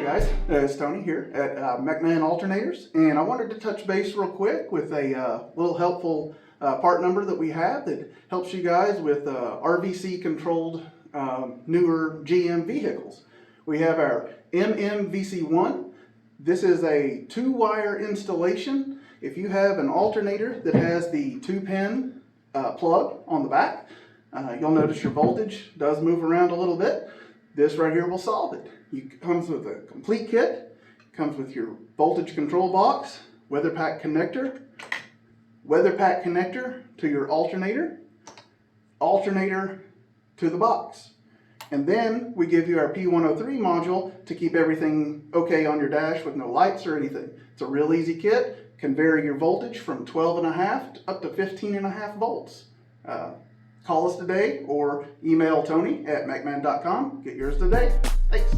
Hey guys, it's Tony here at Mechman Alternators, and I wanted to touch base real quick with a little helpful part number that we have that helps you guys with RVC controlled newer GM vehicles. We have our MM-VC1. This is a 2-wire installation. If you have an alternator that has the 2-pin plug on the back, you'll notice your voltage does move around a little bit. This right here will solve it. It comes with a complete kit, comes with your voltage control box, weather pack connector to your alternator to the box. And then we give you our P103 module to keep everything okay on your dash with no lights or anything. It's a real easy kit, can vary your voltage from 12.5 up to 15.5 volts. Call us today or email Tony at mechman.com. Get yours today. Thanks.